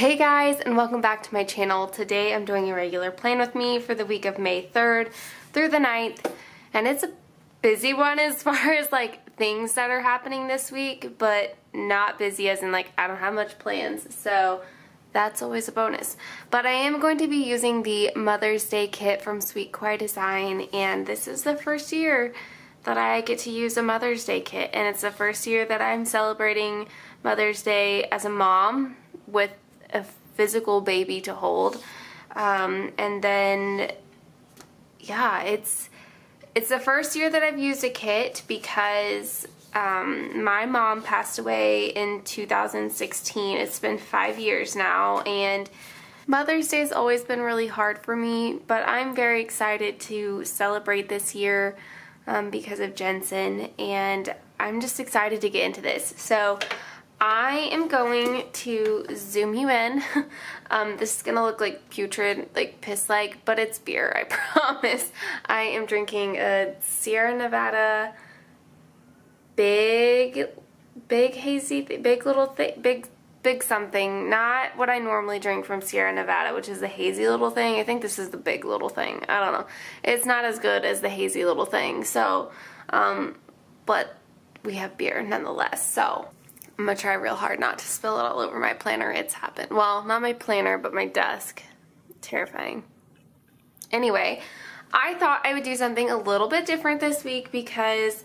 Hey guys, and welcome back to my channel. Today I'm doing a regular plan with me for the week of May 3rd through the 9th, and it's a busy one as far as like things that are happening this week, but not busy as in like I don't have much plans, so that's always a bonus. But I am going to be using the Mother's Day kit from Sweet Kawaii Design, and this is the first year that I get to use a Mother's Day kit, and it's the first year that I'm celebrating Mother's Day as a mom with a physical baby to hold. And then yeah, it's the first year that I've used a kit because my mom passed away in 2016. It's been 5 years now, and Mother's Day has always been really hard for me, but I'm very excited to celebrate this year because of Jensen, and I'm just excited to get into this. So I am going to zoom you in. This is gonna look like putrid, like piss-like, but it's beer, I promise. I am drinking a Sierra Nevada big hazy, big something. Not what I normally drink from Sierra Nevada, which is the hazy little thing. I think this is the big little thing. I don't know. It's not as good as the hazy little thing. So, but we have beer nonetheless. So I'm gonna try real hard not to spill it all over my planner. It's happened. Well, not my planner, but my desk. Terrifying. Anyway, I thought I would do something a little bit different this week because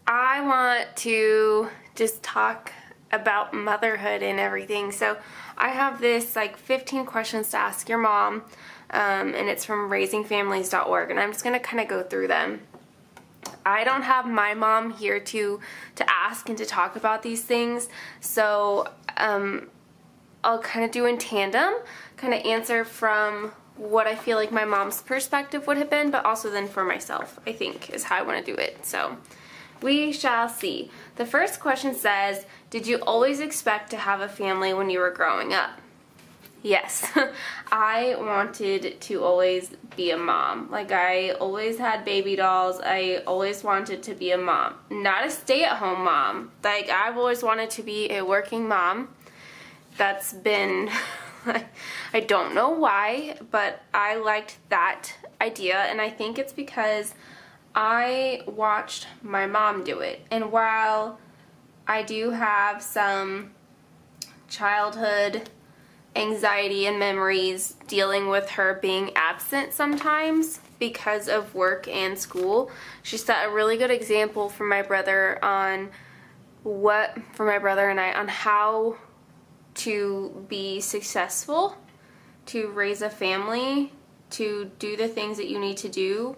I want to just talk about motherhood and everything. So I have this like 15 questions to ask your mom, and it's from raisingfamilies.org, and I'm just gonna kind of go through them. I don't have my mom here to ask and to talk about these things, so I'll kind of do in tandem, kind of answer from what I feel like my mom's perspective would have been, but also then for myself, I think, is how I want to do it. So we shall see. The first question says, did you always expect to have a family when you were growing up? Yes. I wanted to always be a mom. Like, I always had baby dolls. I always wanted to be a mom. Not a stay-at-home mom. Like, I've always wanted to be a working mom. That's been, I don't know why, but I liked that idea, and I think it's because I watched my mom do it. And while I do have some childhood anxiety and memories dealing with her being absent sometimes because of work and school, she set a really good example for my brother and I on how to be successful, to raise a family, to do the things that you need to do.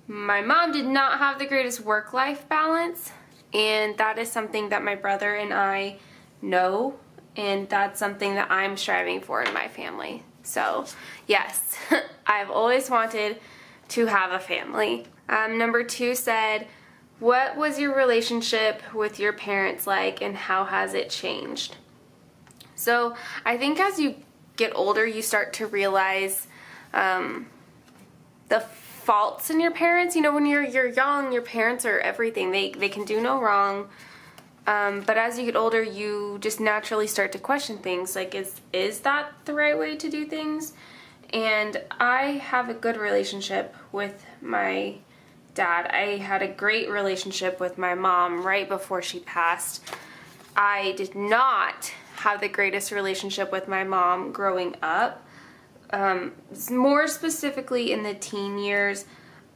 My mom did not have the greatest work-life balance, and that is something that my brother and I know, and that's something that I'm striving for in my family. So yes, I've always wanted to have a family. Number 2 said, what was your relationship with your parents like, and how has it changed? So I think as you get older, you start to realize the faults in your parents. You know, when you're young, your parents are everything. They can do no wrong. But as you get older, you just naturally start to question things like, is that the right way to do things? And I have a good relationship with my dad. I had a great relationship with my mom right before she passed. I did not have the greatest relationship with my mom growing up. More specifically in the teen years,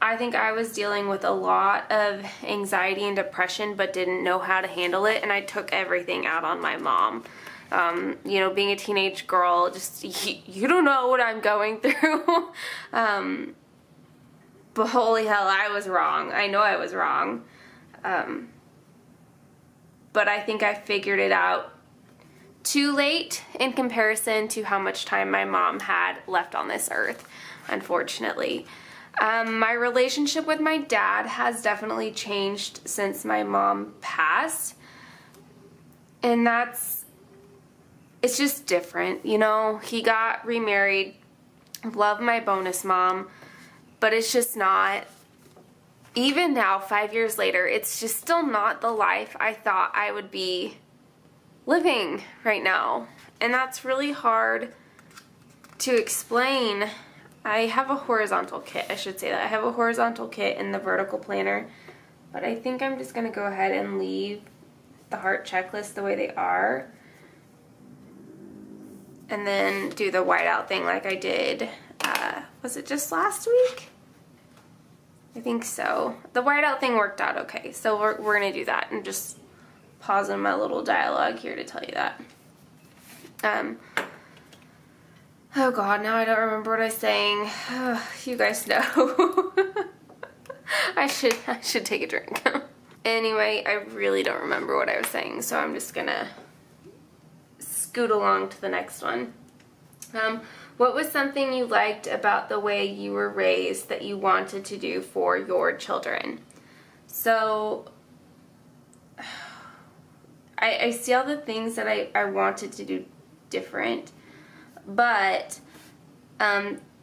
I think I was dealing with a lot of anxiety and depression but didn't know how to handle it, and I took everything out on my mom. You know, being a teenage girl, just, you don't know what I'm going through. But holy hell, I was wrong. I know I was wrong. But I think I figured it out too late in comparison to how much time my mom had left on this earth, unfortunately. My relationship with my dad has definitely changed since my mom passed, and it's just different, you know. He got remarried, love my bonus mom, but it's just not, even now 5 years later, it's just still not the life I thought I would be living right now. And that's really hard to explain. I have a horizontal kit, I should say that. I have a horizontal kit in the vertical planner, but I think I'm just going to go ahead and leave the heart checklist the way they are, and then do the whiteout thing like I did, was it just last week? I think so. The whiteout thing worked out okay, so we're going to do that, and just pause in my little dialogue here to tell you that. Oh God, now I don't remember what I was saying. You guys know. I should take a drink. Anyway, I really don't remember what I was saying, so I'm just gonna scoot along to the next one. What was something you liked about the way you were raised that you wanted to do for your children? So, I see all the things that I wanted to do different, but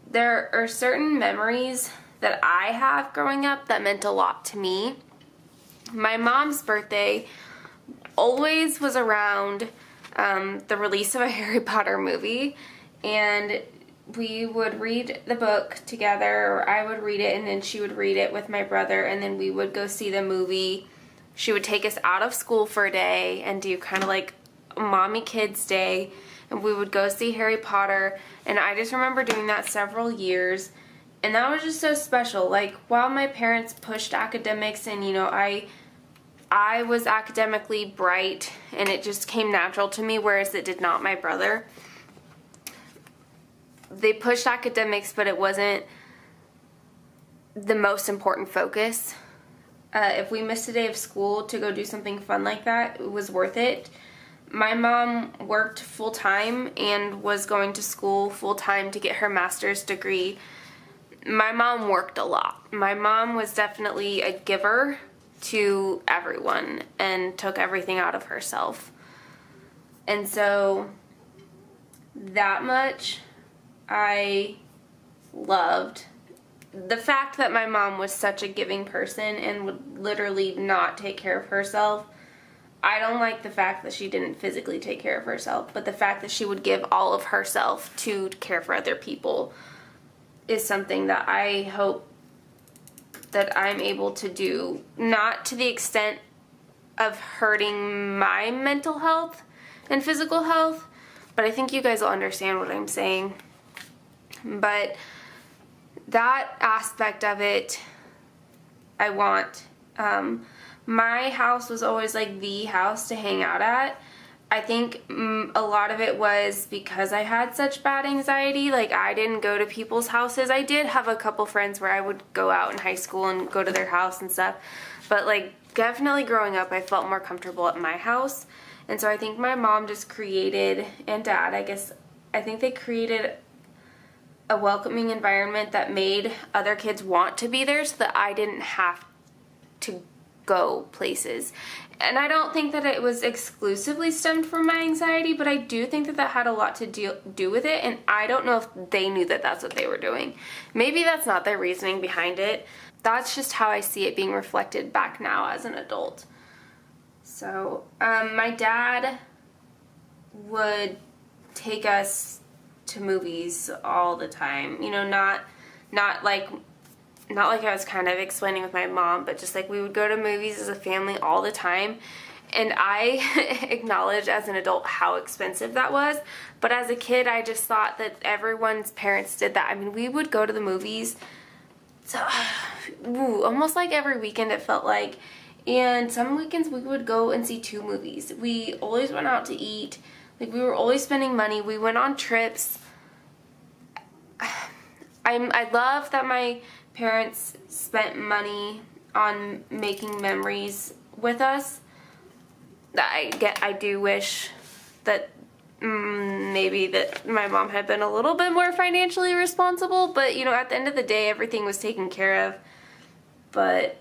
there are certain memories that I have growing up that meant a lot to me. My mom's birthday always was around the release of a Harry Potter movie, and we would read the book together, or I would read it and then she would read it with my brother, and then we would go see the movie. She would take us out of school for a day and do kind of like mommy kids day, and we would go see Harry Potter, and I just remember doing that several years, and that was just so special. Like, while my parents pushed academics, and you know, I was academically bright and it just came natural to me, whereas it did not my brother. They pushed academics, but it wasn't the most important focus. If we missed a day of school to go do something fun like that, it was worth it. My mom worked full-time and was going to school full-time to get her master's degree. My mom worked a lot. My mom was definitely a giver to everyone and took everything out of herself. And so that much I loved. The fact that my mom was such a giving person and would literally not take care of herself. I don't like the fact that she didn't physically take care of herself, but the fact that she would give all of herself to care for other people is something that I hope that I'm able to do, not to the extent of hurting my mental health and physical health, but I think you guys will understand what I'm saying. But that aspect of it, I want. My house was always like the house to hang out at. I think a lot of it was because I had such bad anxiety. Like, I didn't go to people's houses. I did have a couple friends where I would go out in high school and go to their house and stuff. But, like, definitely growing up, I felt more comfortable at my house. And so I think my mom just created, and dad, I think they created a welcoming environment that made other kids want to be there so that I didn't have to go places. And I don't think that it was exclusively stemmed from my anxiety, but I do think that that had a lot to do with it, and I don't know if they knew that that's what they were doing. Maybe that's not their reasoning behind it. That's just how I see it being reflected back now as an adult. So, my dad would take us to movies all the time. You know, not like I was kind of explaining with my mom, but just like we would go to movies as a family all the time. And I acknowledge as an adult how expensive that was. But as a kid, I just thought that everyone's parents did that. I mean, we would go to the movies almost like every weekend, it felt like. And some weekends we would go and see 2 movies. We always went out to eat. Like, we were always spending money. We went on trips. I love that my parents spent money on making memories with us. I do wish that maybe that my mom had been a little bit more financially responsible, but you know, at the end of the day, everything was taken care of. But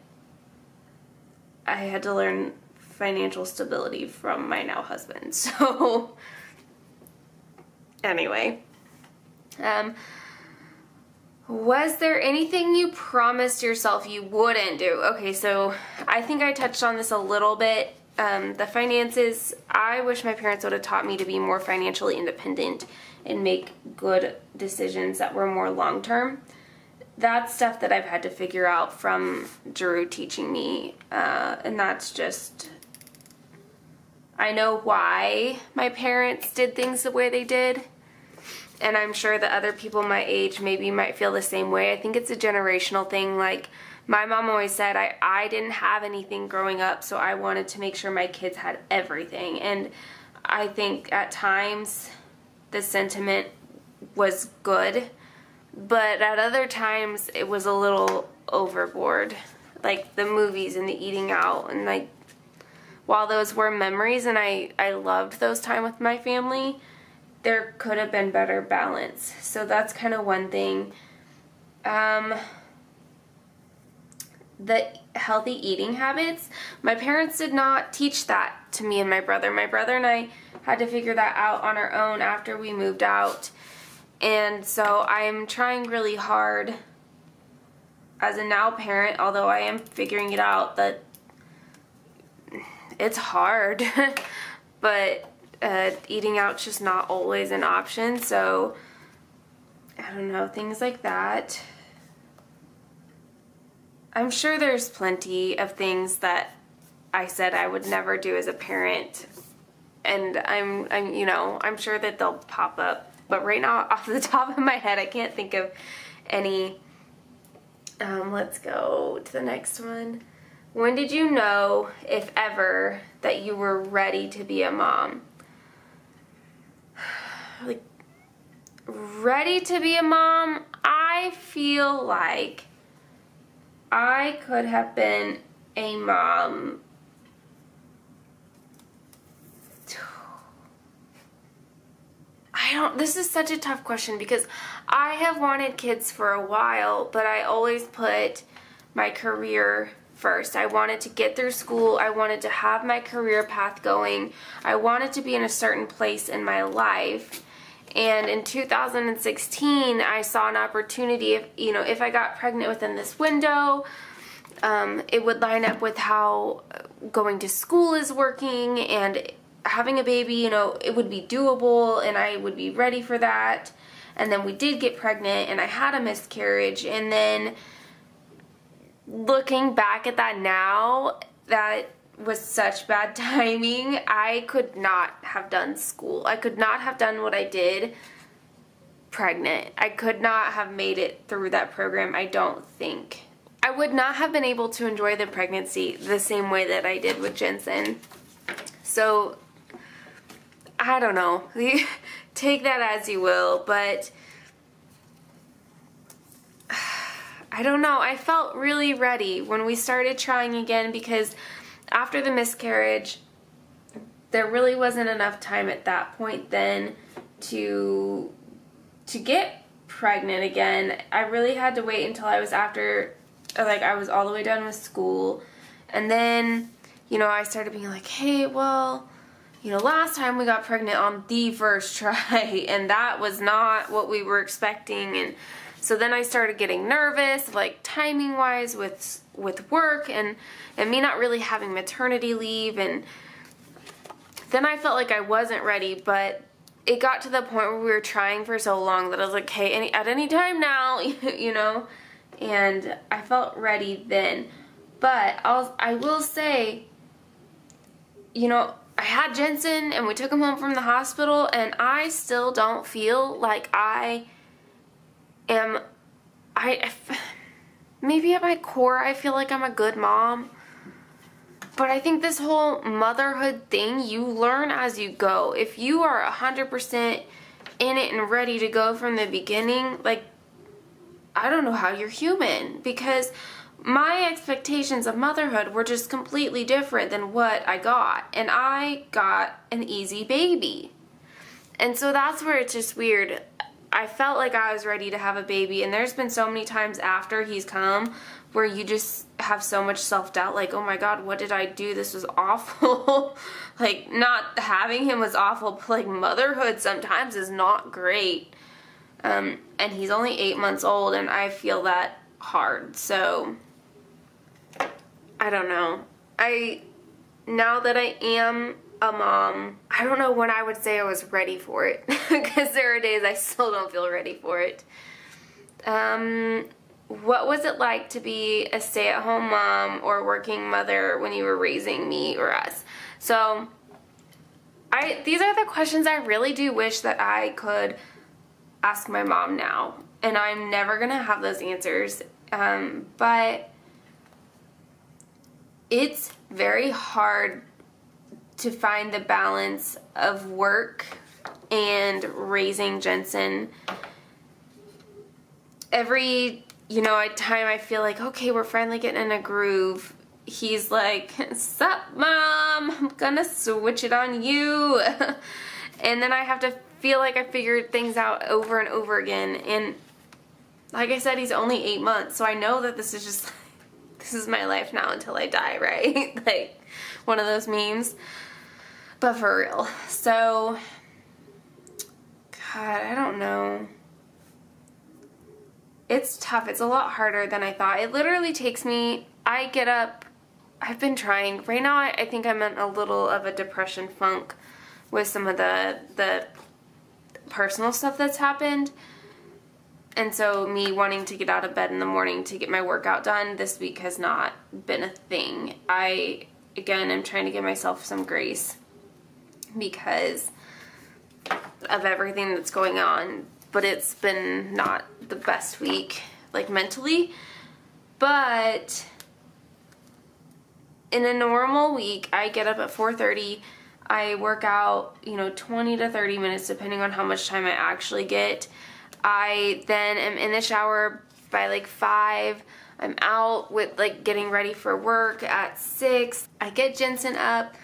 I had to learn financial stability from my now husband. So anyway, was there anything you promised yourself you wouldn't do? Okay, so I think I touched on this a little bit The finances, I wish my parents would have taught me to be more financially independent and make good decisions that were more long-term. That's stuff that I've had to figure out from Drew teaching me, and that's just, I know why my parents did things the way they did, and I'm sure that other people my age maybe might feel the same way. I think it's a generational thing. Like, my mom always said, I didn't have anything growing up, so I wanted to make sure my kids had everything. And I think at times the sentiment was good, but at other times it was a little overboard. Like the movies and the eating out, and like, while those were memories and I loved those time with my family, there could have been better balance. So that's kind of one thing. The healthy eating habits, my parents did not teach that to me and my brother. My brother and I had to figure that out on our own after we moved out. And so I'm trying really hard as a now parent, although I am figuring it out, that it's hard. But eating out's just not always an option. So I don't know, things like that. I'm sure there's plenty of things that I said I would never do as a parent, and I'm you know, I'm sure that they'll pop up, but right now off the top of my head I can't think of any. Let's go to the next one. When did you know, if ever, that you were ready to be a mom? Like, ready to be a mom, I feel like I could have been a mom this is such a tough question because I have wanted kids for a while, but I always put my career first. I wanted to get through school. I wanted to have my career path going. I wanted to be in a certain place in my life. And in 2016, I saw an opportunity, if I got pregnant within this window, it would line up with how going to school is working, and having a baby, it would be doable, and I would be ready for that. And then we did get pregnant, and I had a miscarriage. And then looking back at that now, that was such bad timing. I could not have done school. I could not have done what I did pregnant. I could not have made it through that program, I don't think. I would not have been able to enjoy the pregnancy the same way that I did with Jensen. So, I don't know. Take that as you will, but I don't know. I felt really ready when we started trying again, because after the miscarriage, there really wasn't enough time at that point then to get pregnant again. I really had to wait until I was I was all the way done with school. And then, I started being like, hey, well, last time we got pregnant on the first try, and that was not what we were expecting. And so then I started getting nervous, like timing-wise with work and me not really having maternity leave. And then I felt like I wasn't ready, but it got to the point where we were trying for so long that I was like, hey, at any time now, and I felt ready then. But I will say, I had Jensen and we took him home from the hospital, and I still don't feel like maybe at my core I feel like I'm a good mom. But I think this whole motherhood thing, you learn as you go. If you are 100% in it and ready to go from the beginning, like, I don't know how you're human, because my expectations of motherhood were just completely different than what I got. And I got an easy baby. And so that's where it's just weird. I felt like I was ready to have a baby, and there's been so many times after he's come where you just have so much self-doubt, like, oh my God, what did I do? This was awful. Like, not having him was awful, but like motherhood sometimes is not great. And he's only 8 months old, and I feel that hard. So I don't know. now that I am a mom, I don't know when I would say I was ready for it, because there are days I still don't feel ready for it. What was it like to be a stay-at-home mom or working mother when you were raising me or us? So these are the questions I really do wish that I could ask my mom now, and I'm never gonna have those answers, but it's very hard to find the balance of work and raising Jensen. Every, time I feel like, okay, we're finally getting in a groove, he's like, sup, Mom, I'm gonna switch it on you. And then I have to feel like I figured things out over and over again. And like I said, he's only 8 months, so I know that this is my life now until I die, right? Like one of those memes. But for real. So, God, I don't know. It's tough. It's a lot harder than I thought. It literally takes me, I get up, I've been trying. Right now, I think I'm in a little of a depression funk with some of the personal stuff that's happened. And so me wanting to get out of bed in the morning to get my workout done this week has not been a thing. Again, I'm trying to give myself some grace because of everything that's going on, but it's been not the best week, like mentally. But in a normal week, I get up at 4:30, I work out, 20 to 30 minutes depending on how much time I actually get. I then am in the shower by like 5. I'm out with getting ready for work at 6. I get Jensen up.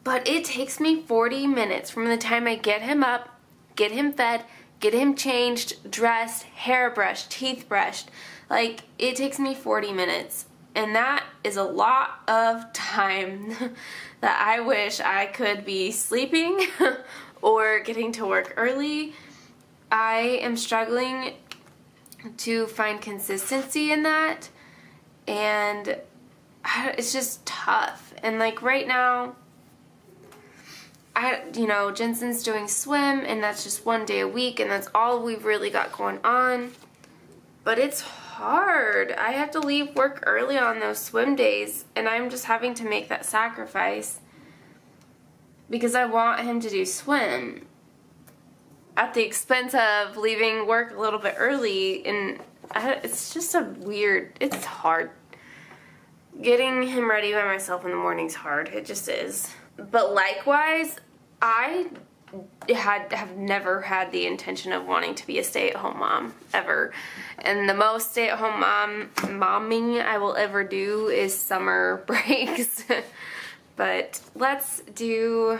But it takes me 40 minutes from the time I get him up, get him fed, get him changed, dressed, hair brushed, teeth brushed. It takes me 40 minutes. And that is a lot of time that I wish I could be sleeping or getting to work early. I am struggling to find consistency in that. And it's just tough. And right now, Jensen's doing swim, and that's just 1 day a week, and that's all we've really got going on. But it's hard. I have to leave work early on those swim days, and I'm just having to make that sacrifice because I want him to do swim at the expense of leaving work a little bit early, and it's just it's hard. Getting him ready by myself in the morning's hard. It just is. But likewise, I have never had the intention of wanting to be a stay-at-home mom, ever. And the most stay-at-home momming I will ever do is summer breaks. But let's do,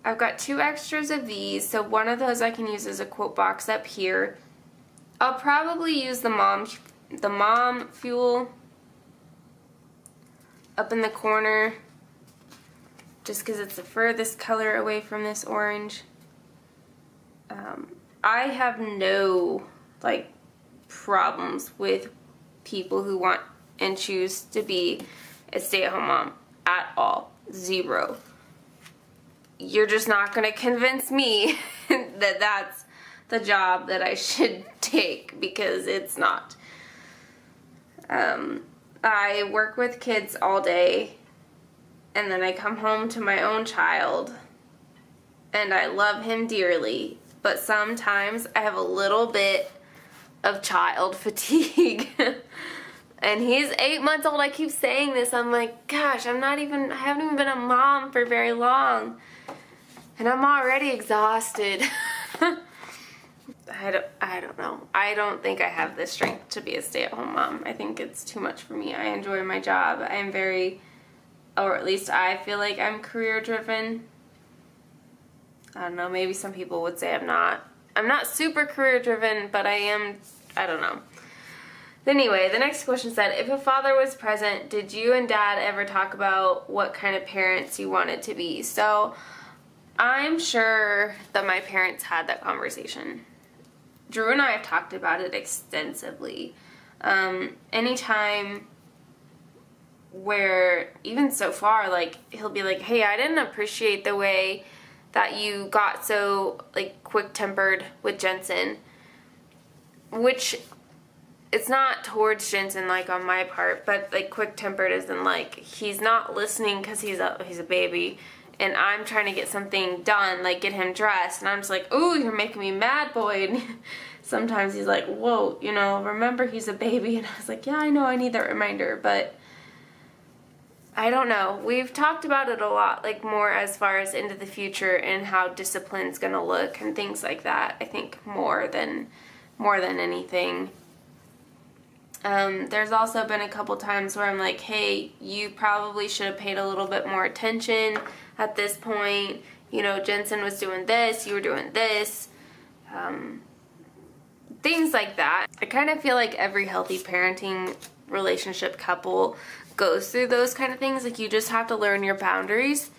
I've got 2 extras of these, so one of those I can use as a quote box up here. I'll probably use the mom fuel up in the corner, just because it's the furthest color away from this orange. I have no problems with people who want and choose to be a stay-at-home mom at all. 0. You're just not going to convince me that that's the job that I should take, because it's not. I work with kids all day, and then I come home to my own child, and I love him dearly, but sometimes I have a little bit of child fatigue. And he's 8 months old. I keep saying this. I'm like, gosh, I haven't even been a mom for very long, and I'm already exhausted. I don't know. I don't think I have the strength to be a stay-at-home mom. I think it's too much for me. I enjoy my job. I am very, or at least I feel like I'm career driven. I don't know, maybe some people would say I'm not. I'm not super career driven, but I am, I don't know. Anyway, the next question said, if a father was present, did you and Dad ever talk about what kind of parents you wanted to be? So I'm sure that my parents had that conversation. Drew and I have talked about it extensively. Anytime where even so far, like, he'll be like, hey, I didn't appreciate the way that you got so, like, quick-tempered with Jensen, which it's not towards Jensen, like, on my part, but, like, quick-tempered as in, like, he's not listening because he's a baby, and I'm trying to get something done, like, get him dressed, and I'm just like, ooh, you're making me mad, boy, and sometimes he's like, whoa, you know, remember he's a baby, and I was like, yeah, I know, I need that reminder, but I don't know. We've talked about it a lot, like, more as far as into the future and how discipline's gonna look and things like that. I think more than anything. There's also been a couple times where I'm like, hey, you probably should have paid a little bit more attention at this point. You know, Jensen was doing this, you were doing this. Things like that. I kind of feel like every healthy parenting relationship couple goes through those kind of things. Like, you just have to learn your boundaries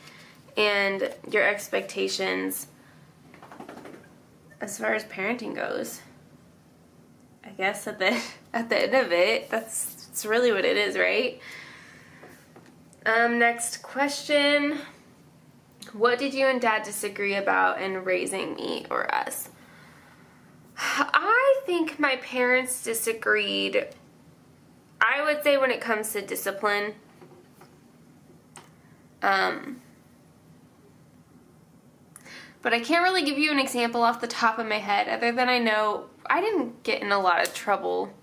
and your expectations as far as parenting goes. I guess at the end of it, that's really what it is, right? Next question. What did you and Dad disagree about in raising me or us? I think my parents disagreed, I would say, when it comes to discipline. But I can't really give you an example off the top of my head, other than I know I didn't get in a lot of trouble.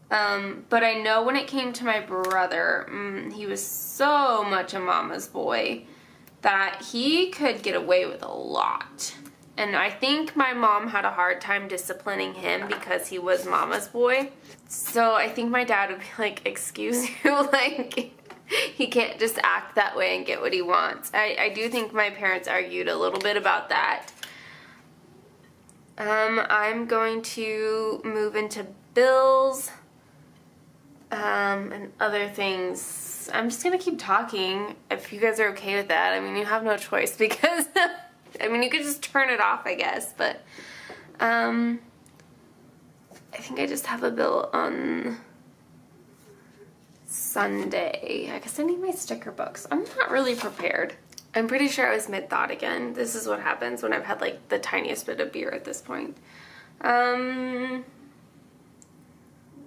But I know when it came to my brother, he was so much a mama's boy that he could get away with a lot. And I think my mom had a hard time disciplining him because he was mama's boy. So I think my dad would be like, excuse you, like, he can't just act that way and get what he wants. I do think my parents argued a little bit about that. I'm going to move into bills and other things. I'm just going to keep talking if you guys are okay with that. I mean, you have no choice because... I mean, you could just turn it off, I guess, but I think I just have a bill on Sunday. I guess I need my sticker books. I'm not really prepared. I'm pretty sure I was mid-thought again. This is what happens when I've had, like, the tiniest bit of beer at this point.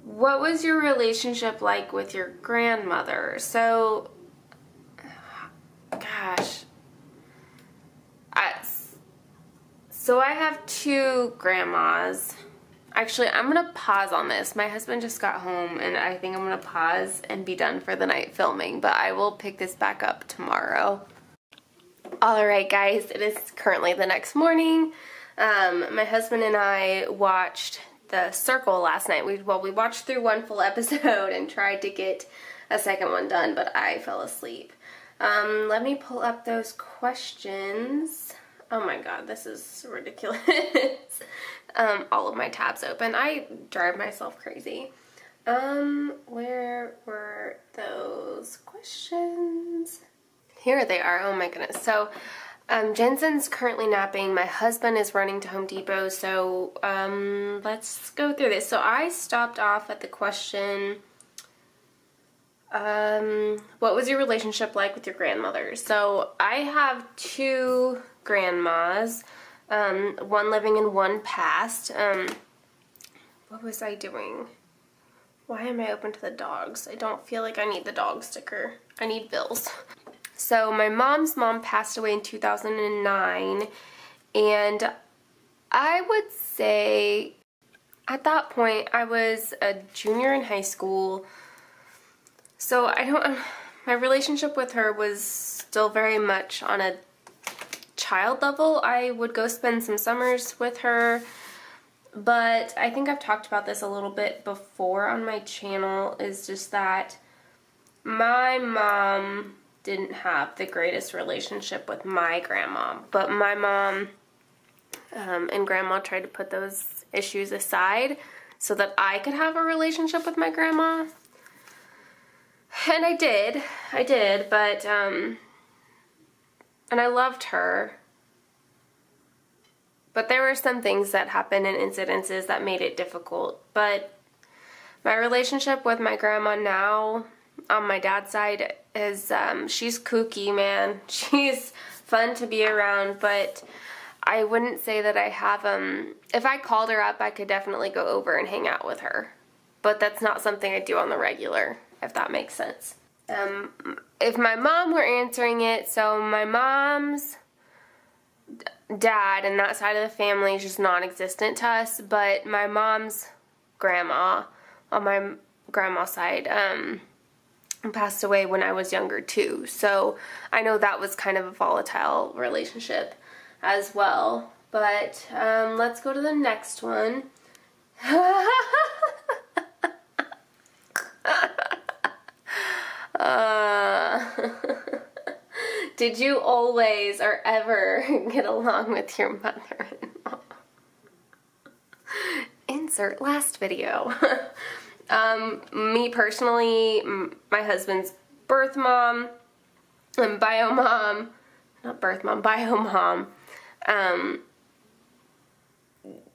What was your relationship like with your grandmother? So, gosh. So I have two grandmas. Actually, I'm going to pause on this. My husband just got home, and I think I'm going to pause and be done for the night filming, but I will pick this back up tomorrow. Alright guys, it is currently the next morning. My husband and I watched The Circle last night. We watched through one full episode and tried to get a second one done, but I fell asleep. Let me pull up those questions. Oh my god, this is ridiculous. All of my tabs open. I drive myself crazy. Where were those questions? Here they are. Oh my goodness. So, Jensen's currently napping. My husband is running to Home Depot. So, let's go through this. So, I stopped off at the question, what was your relationship like with your grandmother? So, I have two grandmas, one living and one passed. What was I doing? Why am I open to the dogs? I don't feel like I need the dog sticker. I need bills. So my mom's mom passed away in 2009, and I would say at that point I was a junior in high school. So my relationship with her was still very much on a child level. I would go spend some summers with her, but I think I've talked about this a little bit before on my channel, is just that my mom didn't have the greatest relationship with my grandma, but my mom and grandma tried to put those issues aside so that I could have a relationship with my grandma. And I did, but, and I loved her, but there were some things that happened and incidences that made it difficult. But my relationship with my grandma now on my dad's side is, she's kooky, man. She's fun to be around, but I wouldn't say that I have, if I called her up, I could definitely go over and hang out with her. But that's not something I do on the regular, if that makes sense. If my mom were answering it, so my mom's dad and that side of the family is just non-existent to us, but my mom's grandma, on my grandma's side, passed away when I was younger too. So I know that was kind of a volatile relationship as well. But let's go to the next one. Did you always or ever get along with your mother-in-law? Insert last video. Me personally, my husband's birth mom and bio mom, not birth mom, bio mom,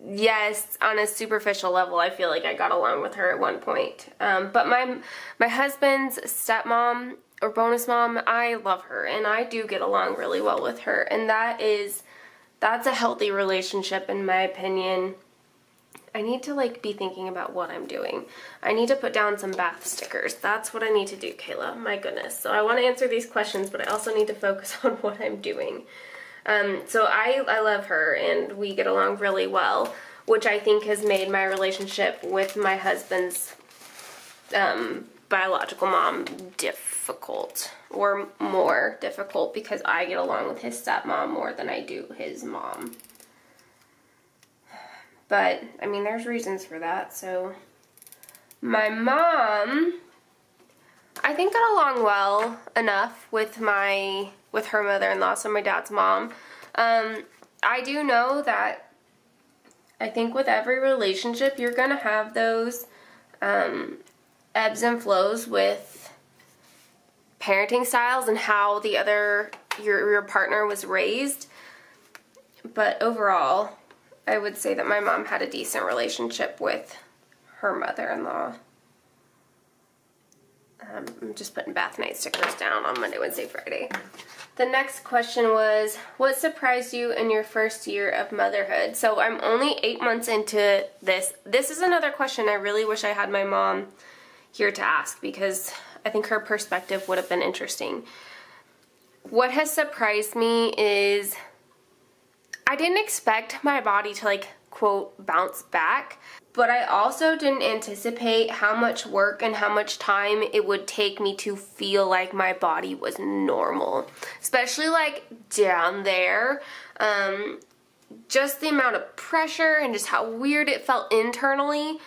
yes, on a superficial level, I feel like I got along with her at one point. But my husband's stepmom or bonus mom, I love her, and I do get along really well with her, and that's a healthy relationship in my opinion. I need to be thinking about what I'm doing. I need to put down some bath stickers. That's what I need to do, Kayla. My goodness. So I want to answer these questions, but I also need to focus on what I'm doing. So I love her, and we get along really well, which I think has made my relationship with my husband's biological mom difficult, or more difficult, because I get along with his stepmom more than I do his mom. But, I mean, there's reasons for that. So, my mom, I think, got along well enough with her mother-in-law, so my dad's mom. I do know that I think with every relationship, you're going to have those ebbs and flows with parenting styles and how your partner was raised. But overall, I would say that my mom had a decent relationship with her mother-in-law. I'm just putting bath night stickers down on Monday, Wednesday, Friday. The next question was, what surprised you in your first year of motherhood? So I'm only 8 months into this. This is another question I really wish I had my mom here to ask, because I think her perspective would have been interesting. What has surprised me is I didn't expect my body to quote bounce back, but I also didn't anticipate how much work and how much time it would take me to feel like my body was normal, especially down there. Just the amount of pressure and just how weird it felt internally.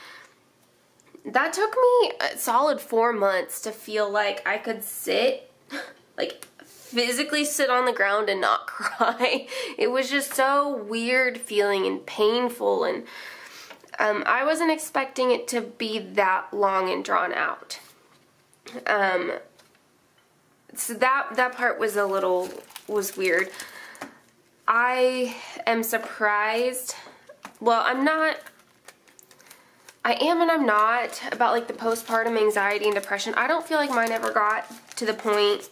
That took me a solid 4 months to feel like I could sit, physically sit on the ground and not cry. It was just so weird feeling and painful, and I wasn't expecting it to be that long and drawn out. So that part was weird. I am surprised. Well, I am and I'm not about the postpartum anxiety and depression. I don't feel like mine ever got to the point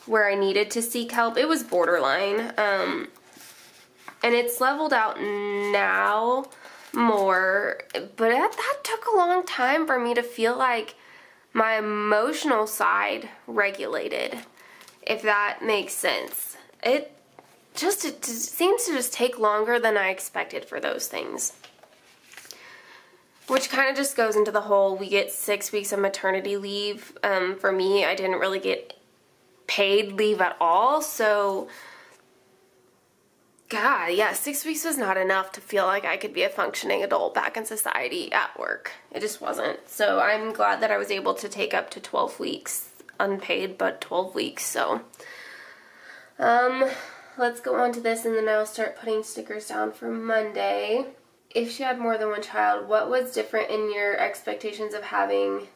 where I needed to seek help. It was borderline, and it's leveled out now more, but that took a long time for me to feel like my emotional side regulated, if that makes sense. It seems to just take longer than I expected for those things. Which kind of just goes into the whole, we get 6 weeks of maternity leave. For me, I didn't really get paid leave at all, so God, yeah, 6 weeks was not enough to feel like I could be a functioning adult back in society at work. It just wasn't. So I'm glad that I was able to take up to 12 weeks, unpaid, but 12 weeks, so. Let's go on to this, and then I'll start putting stickers down for Monday. If she had more than one child, what was different in your expectations of having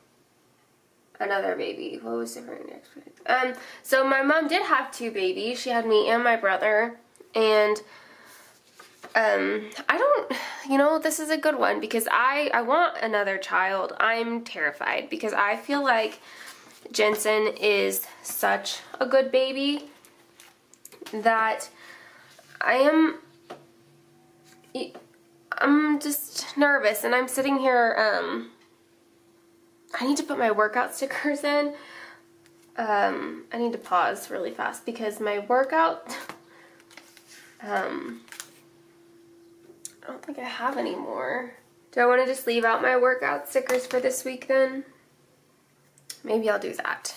another baby? What was different in your expectations? So my mom did have 2 babies. She had me and my brother. And this is a good one, because I want another child. I'm terrified because I feel like Jensen is such a good baby that I'm just nervous, and I'm sitting here, I need to put my workout stickers in. I need to pause really fast because my workout, I don't think I have any more. Do I want to just leave out my workout stickers for this week then? Maybe I'll do that.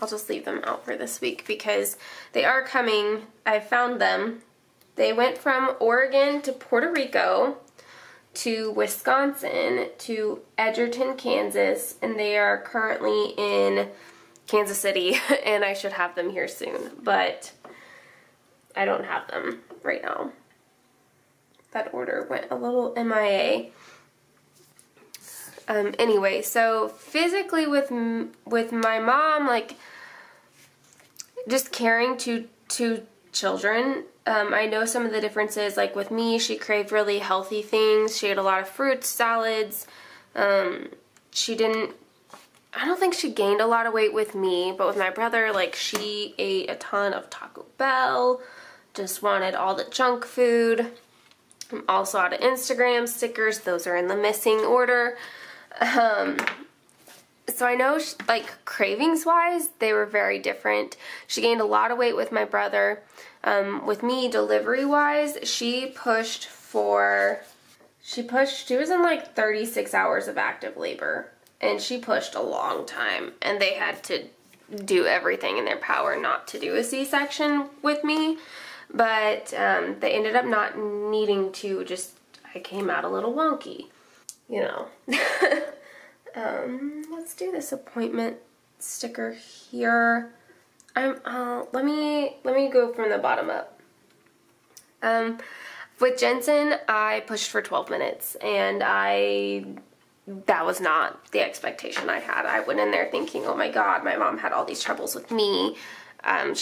I'll just leave them out for this week because they are coming. I found them. They went from Oregon to Puerto Rico to Wisconsin to Edgerton, Kansas, and they are currently in Kansas City, and I should have them here soon, but I don't have them right now. That order went a little MIA. Anyway, so physically with my mom, like, just caring two children, I know some of the differences. Like with me, she craved really healthy things. She ate a lot of fruits, salads. I don't think she gained a lot of weight with me, but with my brother, like, she ate a ton of Taco Bell, just wanted all the junk food. I'm also out of Instagram stickers. Those are in the missing order. So I know, like, cravings-wise, they were very different. She gained a lot of weight with my brother. With me, delivery-wise, she was in like 36 hours of active labor, and she pushed a long time, and they had to do everything in their power not to do a C-section with me, but they ended up not needing to. Just, I came out a little wonky, you know. Let's do this appointment sticker here. Let me go from the bottom up. With Jensen, I pushed for 12 minutes, and that was not the expectation I had. I went in there thinking, oh my God, my mom had all these troubles with me. I'm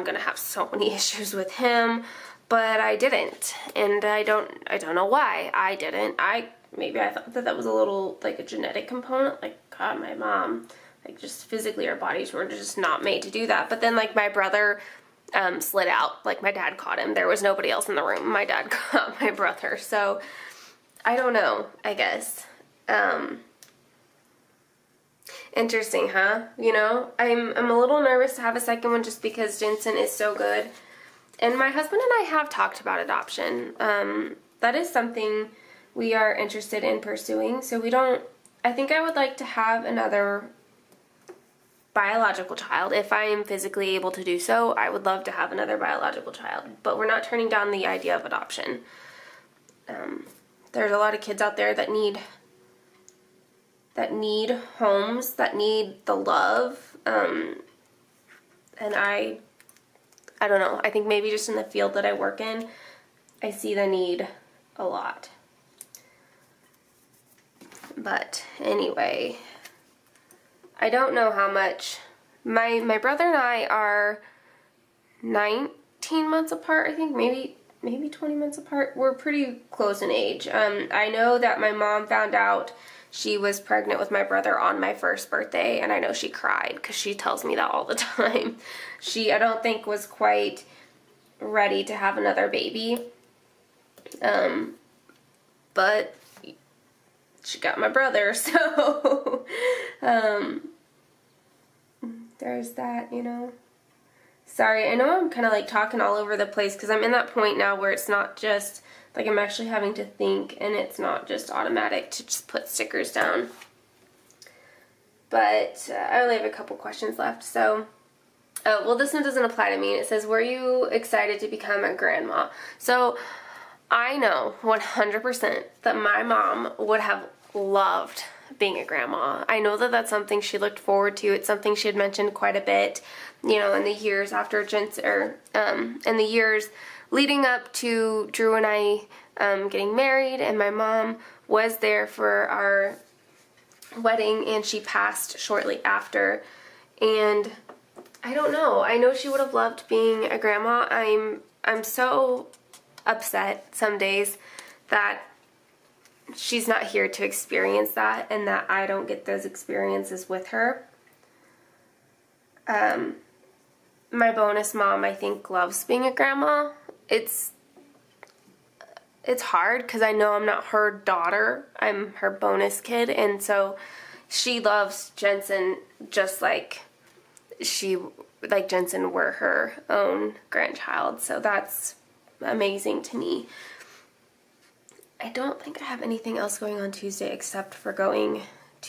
gonna have so many issues with him, but I didn't, and I don't know why I didn't. Maybe I thought that was a little, like, a genetic component. Like, God, my mom, like, just physically our bodies were just not made to do that. But then, like, my brother slid out. Like, my dad caught him. There was nobody else in the room. My dad caught my brother. So, I don't know, I guess. Interesting, huh? You know, I'm a little nervous to have a second one just because Jensen is so good. And my husband and I have talked about adoption. That is something we are interested in pursuing. So I think I would like to have another biological child. If I am physically able to do so, I would love to have another biological child. But we're not turning down the idea of adoption. There's a lot of kids out there that need homes, that need the love. And I don't know. I think maybe just in the field that I work in, I see the need a lot. But anyway, I don't know how much. My brother and I are 19 months apart, I think, maybe 20 months apart. We're pretty close in age. I know that my mom found out she was pregnant with my brother on my first birthday, and I know she cried because she tells me that all the time. She, I don't think, was quite ready to have another baby. But she got my brother, so there's that, you know. Sorry, I know I'm kind of like talking all over the place because I'm in that point now where it's not just like I'm actually having to think, and it's not just automatic to just put stickers down. But I only have a couple questions left. So, well, this one doesn't apply to me. It says, were you excited to become a grandma? So I know 100% that my mom would have loved being a grandma. I know that that's something she looked forward to. It's something she had mentioned quite a bit, you know, in the years after in the years leading up to Drew and I getting married, and my mom was there for our wedding, and she passed shortly after. And I don't know. I know she would have loved being a grandma. I'm so upset some days that she's not here to experience that, and that I don't get those experiences with her. My bonus mom, I think, loves being a grandma. It's hard because I know I'm not her daughter. I'm her bonus kid, and so she loves Jensen just like Jensen were her own grandchild. So that's amazing to me. I don't think I have anything else going on Tuesday except for going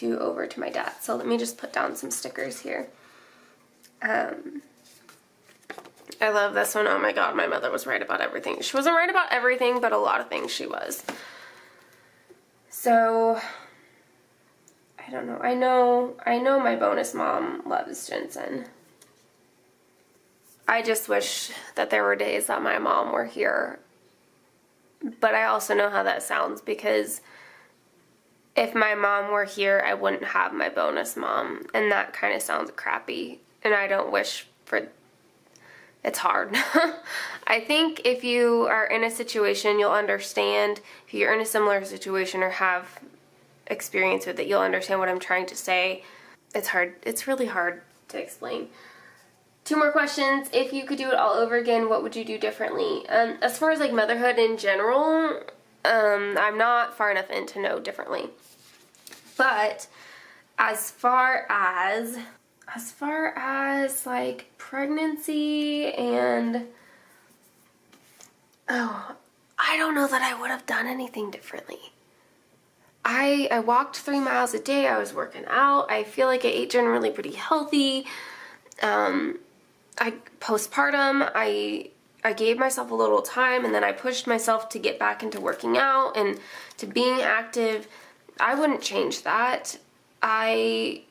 over to my dad. So let me just put down some stickers here. I love this one. Oh my god, my mother was right about everything. She wasn't right about everything, but a lot of things she was. So, I don't know. I know my bonus mom loves Jensen. I just wish that there were days that my mom were here. But I also know how that sounds, because if my mom were here, I wouldn't have my bonus mom. And that kind of sounds crappy. And I don't wish for... It's hard. I think if you are in a situation, you'll understand. If you're in a similar situation or have experience with it, you'll understand what I'm trying to say. It's hard. It's really hard to explain. 2 more questions. If you could do it all over again, what would you do differently? As far as like motherhood in general, I'm not far enough in to know differently. But as far as like pregnancy and, I don't know that I would have done anything differently. I walked 3 miles a day. I was working out. I feel like I ate generally pretty healthy. Postpartum, I gave myself a little time, and then I pushed myself to get back into working out and to being active. I wouldn't change that. I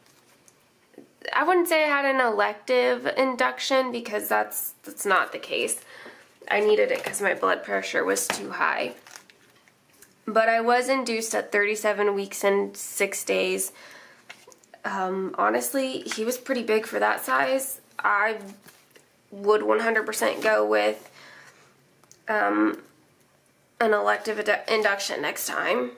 wouldn't say I had an elective induction, because that's not the case. I needed it because my blood pressure was too high. But I was induced at 37 weeks and 6 days. Honestly, he was pretty big for that size. I would 100% go with an elective induction next time.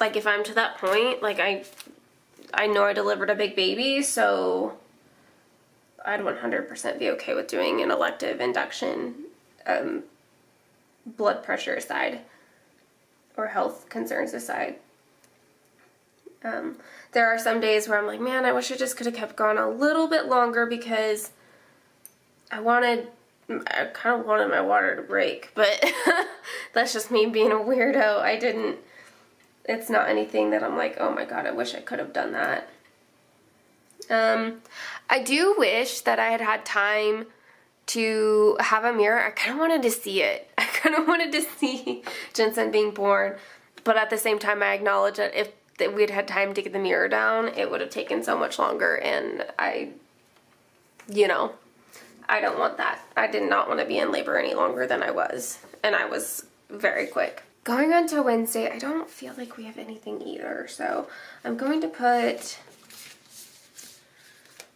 Like, if I'm to that point, like, I know I delivered a big baby, so I'd 100% be okay with doing an elective induction, blood pressure aside, or health concerns aside. There are some days where I'm like, man, I wish I just could have kept going a little bit longer, because I kind of wanted my water to break, but that's just me being a weirdo. It's not anything that I'm like, oh my god, I wish I could have done that. I do wish that I had had time to have a mirror. I kind of wanted to see it. I kind of wanted to see Jensen being born, but at the same time, I acknowledge that if we'd had time to get the mirror down, it would have taken so much longer, and I don't want that. I did not want to be in labor any longer than I was, and I was very quick. Going on to Wednesday, I don't feel like we have anything either, so I'm going to put,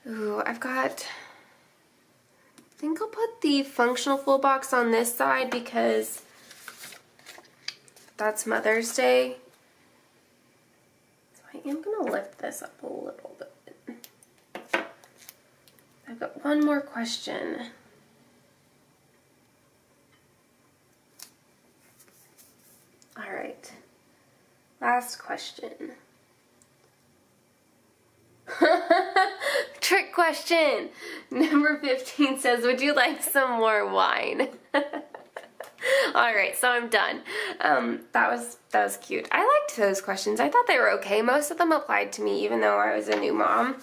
I think I'll put the functional full box on this side, because that's Mother's Day. So I am going to lift this up a little bit. I've got one more question. All right, last question. Trick question. Number 15 says, would you like some more wine? All right, so I'm done. That was cute. I liked those questions. I thought they were okay. Most of them applied to me, even though I was a new mom.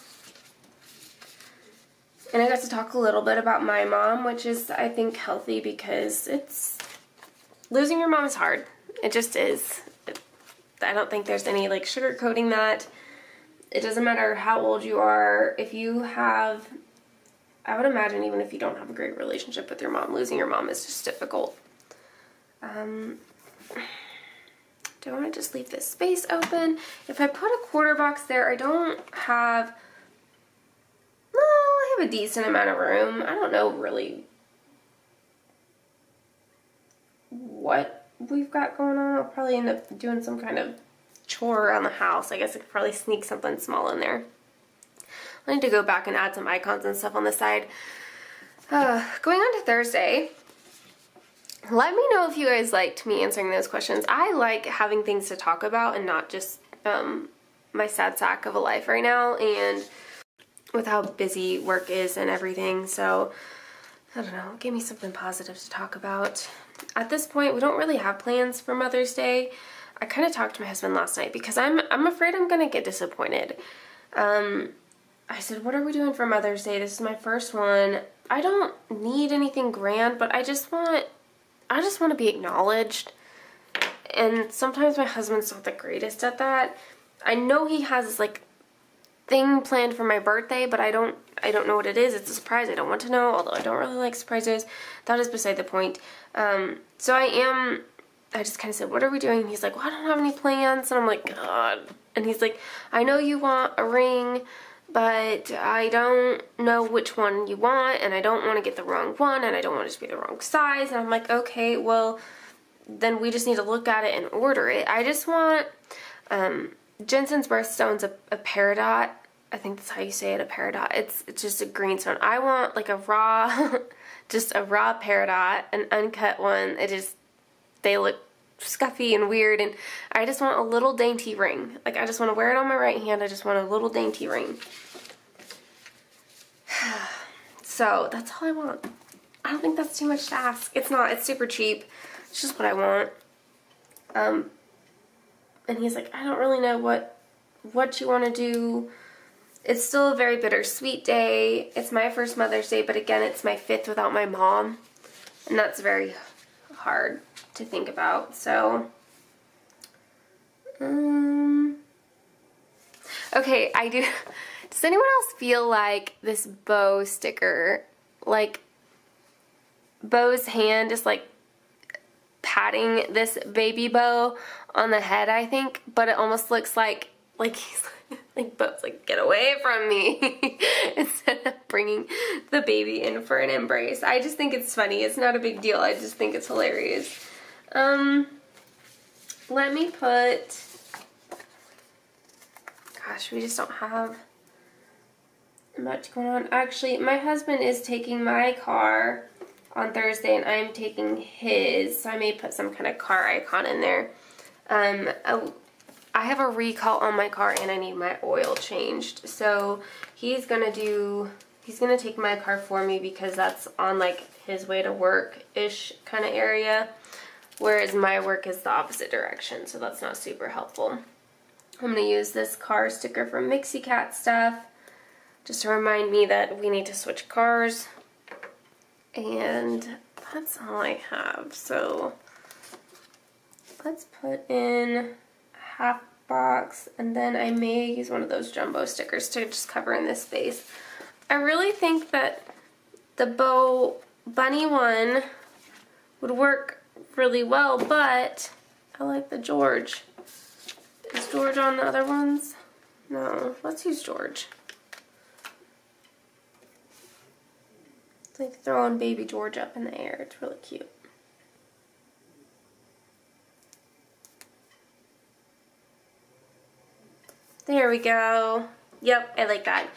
And I got to talk a little bit about my mom, which is, I think, healthy, because losing your mom is hard. It just is. I don't think there's any like sugarcoating that. It doesn't matter how old you are. If you have, I would imagine even if you don't have a great relationship with your mom, losing your mom is just difficult. Do I want to just leave this space open? If I put a quarter box there, I don't have, well, I have a decent amount of room. I don't know really what we've got going on. I'll probably end up doing some kind of chore around the house. I guess I could probably sneak something small in there. I need to go back and add some icons and stuff on the side. Going on to Thursday, let me know if you guys liked me answering those questions. I like having things to talk about and not just my sad sack of a life right now, and with how busy work is and everything. So I don't know, give me something positive to talk about. At this point, we don't really have plans for Mother's Day. I kind of talked to my husband last night because I'm afraid I'm gonna get disappointed. I said, what are we doing for Mother's Day? This is my first one. I don't need anything grand, but I just want to be acknowledged. And sometimes my husband's not the greatest at that. I know he has this like thing planned for my birthday, but I don't know what it is. It's a surprise. I don't want to know, although I don't really like surprises. That is beside the point. So I just kind of said, what are we doing? And he's like, well, I don't have any plans. And I'm like, God. And he's like, I know you want a ring, but I don't know which one you want, and I don't want to get the wrong one, and I don't want it to be the wrong size. And I'm like, okay, well, then we just need to look at it and order it. I just want, Jensen's birthstone's a peridot. I think that's how you say it, a peridot. It's just a green stone. I want like a raw, just a raw peridot, an uncut one. They look scuffy and weird, and I just want a little dainty ring. Like, I just want to wear it on my right hand. I just want a little dainty ring. So that's all I want. I don't think that's too much to ask. It's not. It's super cheap. It's just what I want. And he's like, I don't really know what you want to do. It's still a very bittersweet day. It's my first Mother's Day, but again, it's my 5th without my mom, and that's very hard to think about. So, okay, I do. Does anyone else feel like this bow sticker, like Bo's hand is like patting this baby Bo on the head, I think, but it almost looks like he's like, Bo's like, get away from me, instead of bringing the baby in for an embrace. I just think it's funny. It's not a big deal. I just think it's hilarious. Let me put, gosh, we just don't have much going on. Actually, my husband is taking my car on Thursday, and I'm taking his, so I may put some kind of car icon in there. I have a recall on my car, and I need my oil changed, so he's gonna take my car for me, because that's on like his way to work-ish kind of area, whereas my work is the opposite direction, so that's not super helpful. I'm gonna use this car sticker from Mixie Cat Stuff just to remind me that we need to switch cars. And that's all I have. So let's put in a half box, and then I may use one of those jumbo stickers to just cover in this space. I really think that the Bo Bunny one would work really well, but I like the George. Is George on the other ones? No, let's use George. It's like throwing baby George up in the air. It's really cute. There we go. Yep, I like that.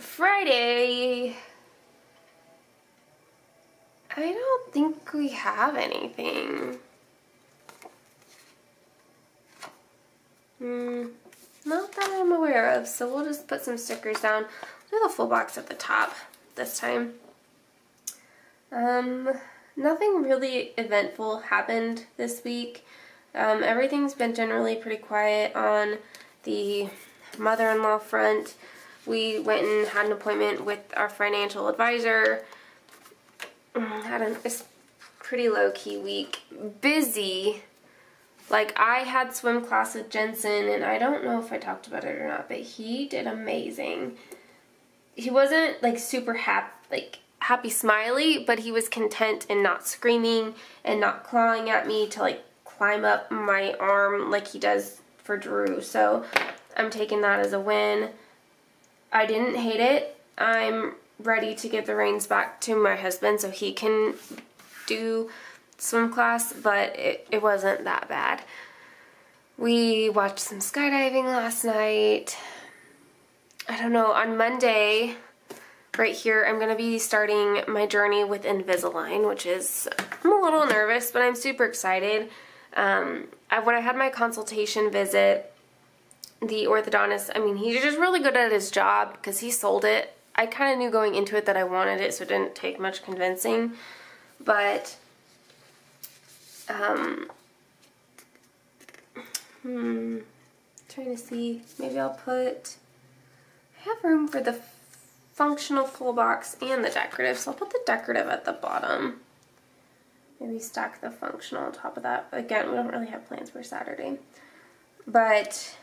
Friday, I don't think we have anything. Not that I'm aware of, so we'll just put some stickers down. Do the full box at the top this time. Nothing really eventful happened this week. Everything's been generally pretty quiet on the mother-in-law front. We went and had an appointment with our financial advisor. Had a pretty low-key week. Busy. Like, I had swim class with Jensen, and I don't know if I talked about it or not, but he did amazing. He wasn't, like, super happy smiley, but he was content and not screaming and not clawing at me to, like, climb up my arm like he does for Drew. So I'm taking that as a win. I didn't hate it. I'm ready to give the reins back to my husband so he can do swim class, but it wasn't that bad. We watched some skydiving last night. I don't know, on Monday, right here, I'm going to be starting my journey with Invisalign, which is, I'm a little nervous, but I'm super excited. When I had my consultation visit, the orthodontist, I mean, he's just really good at his job because he sold it. I kind of knew going into it that I wanted it, so it didn't take much convincing. But, trying to see, maybe I'll put, I have room for the functional full box and the decorative, so I'll put the decorative at the bottom. Maybe stack the functional on top of that. Again, we don't really have plans for Saturday. But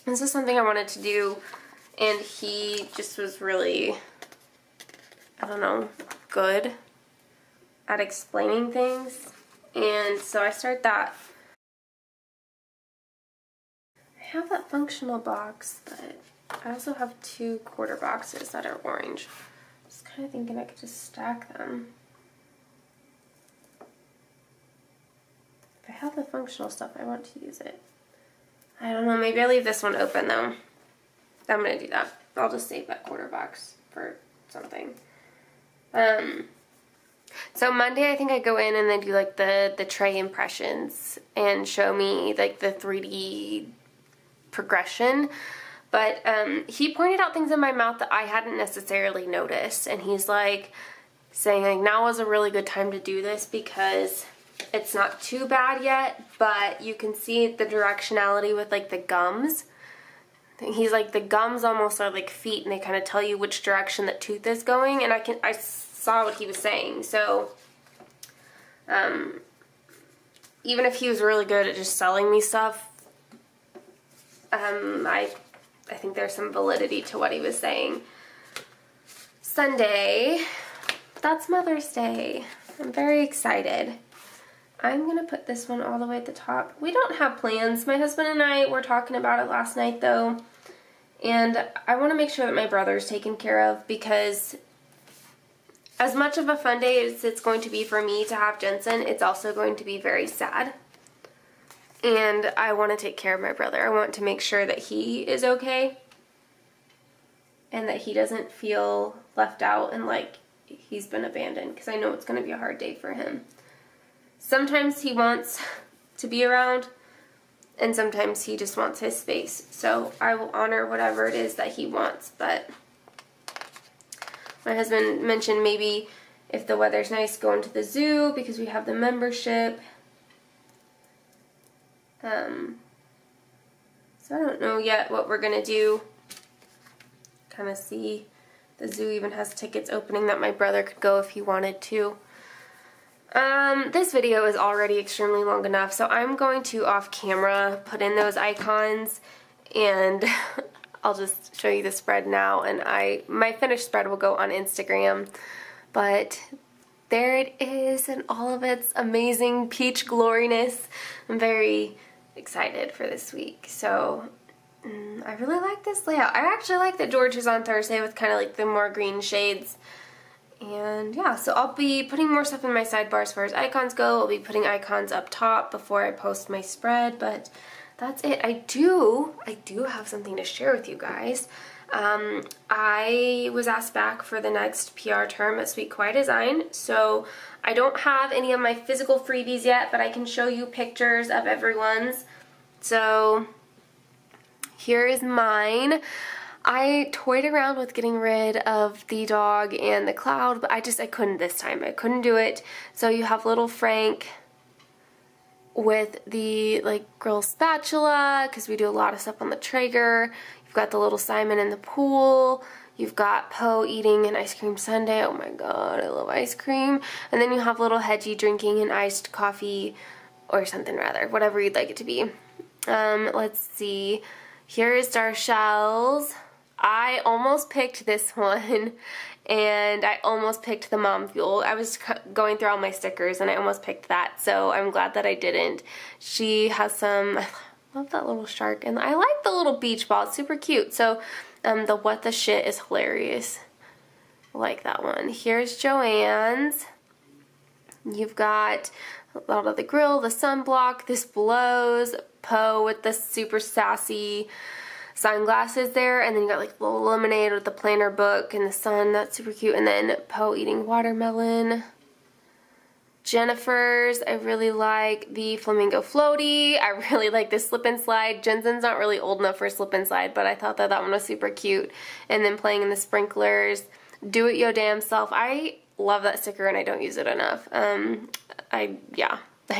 this is something I wanted to do, and he just was really, I don't know, good at explaining things. And so I started that. I have that functional box, but I also have 2 quarter boxes that are orange. I was kind of thinking I could just stack them. If I have the functional stuff, I want to use it. I don't know, maybe I'll leave this one open though. I'm going to do that. I'll just save that quarter box for something. So Monday I think I go in and they do like the tray impressions and show me like the 3D progression. But he pointed out things in my mouth that I hadn't necessarily noticed. And he's like saying like now is a really good time to do this because it's not too bad yet, but you can see the directionality with like the gums. He's like the gums almost are like feet and they kind of tell you which direction the tooth is going, and I saw what he was saying. So even if he was really good at just selling me stuff, I think there's some validity to what he was saying. Sunday, that's Mother's Day. I'm very excited. I'm going to put this one all the way at the top. We don't have plans. My husband and I were talking about it last night though, and I want to make sure that my brother's taken care of, because as much of a fun day as it's going to be for me to have Jensen, it's also going to be very sad. And I want to take care of my brother. I want to make sure that he is okay and that he doesn't feel left out and like he's been abandoned, because I know it's going to be a hard day for him. Sometimes he wants to be around, and sometimes he just wants his space. So I will honor whatever it is that he wants. But my husband mentioned maybe if the weather's nice, going to the zoo because we have the membership. So I don't know yet what we're going to do. Kind of see. The zoo even has tickets opening that my brother could go if he wanted to. This video is already extremely long enough, so I'm going to, off camera, put in those icons, and I'll just show you the spread now, and my finished spread will go on Instagram. But there it is in all of its amazing peach gloriness. I'm very excited for this week. So I really like this layout. I actually like that George is on Thursday with kind of like the more green shades. And yeah, so I'll be putting more stuff in my sidebar as far as icons go. I'll be putting icons up top before I post my spread, but that's it. I do have something to share with you guys. I was asked back for the next PR term at Sweet Kawaii Design, so I don't have any of my physical freebies yet, but I can show you pictures of everyone's. So here is mine. I toyed around with getting rid of the dog and the cloud, but I couldn't this time. I couldn't do it. So you have little Frank with the like grill spatula, because we do a lot of stuff on the Traeger. You've got the little Simon in the pool. You've got Poe eating an ice cream sundae. Oh my god, I love ice cream. And then you have little Hedgie drinking an iced coffee, or something rather, whatever you'd like it to be. Let's see. Here is Darshell's. I almost picked this one, and I almost picked the Mom Fuel. I was going through all my stickers, and I almost picked that, so I'm glad that I didn't. She has some, I love that little shark, and I like the little beach ball. It's super cute. So the What the Shit is hilarious. I like that one. Here's Joanne's. You've got out of the grill, the sunblock, this blows, Poe with the super sassy sunglasses there, and then you got like little lemonade with the planner book and the sun. That's super cute. And then Poe eating watermelon. Jennifer's, I really like the flamingo floaty. I really like the slip and slide. Jensen's not really old enough for slip and slide, but I thought that one was super cute. And then playing in the sprinklers. Do it your damn self. I love that sticker and I don't use it enough. I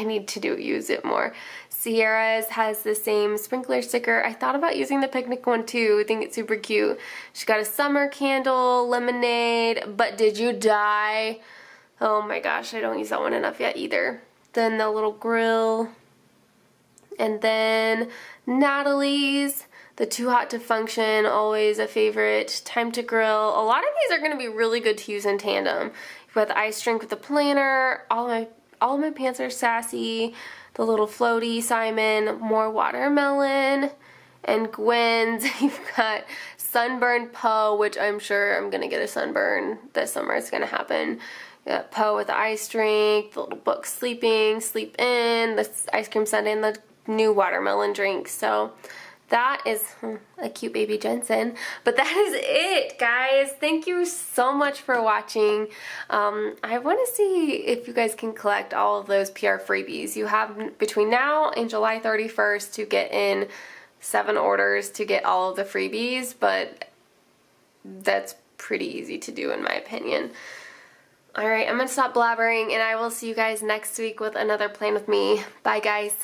need to use it more. Sierra's has the same sprinkler sticker. I thought about using the picnic one too. I think it's super cute. She got a summer candle, lemonade, but did you die? Oh my gosh, I don't use that one enough yet either. Then the little grill. And then Natalie's, the Too Hot to Function, always a favorite. Time to Grill. A lot of these are going to be really good to use in tandem. You've got the ice drink with the planner. All of my pants are sassy. The little floaty, Simon. More watermelon. And Gwen's, you've got Sunburn Poe, which I'm sure I'm going to get a sunburn this summer. It's going to happen. You got Poe with the ice drink, the little book Sleeping, Sleep In, the ice cream sundae, and the new watermelon drink. So that is a cute baby Jensen. But that is it, guys. Thank you so much for watching. I want to see if you guys can collect all of those PR freebies. You have between now and July 31st to get in 7 orders to get all of the freebies, but that's pretty easy to do in my opinion. Alright, I'm going to stop blabbering and I will see you guys next week with another plan with me. Bye, guys.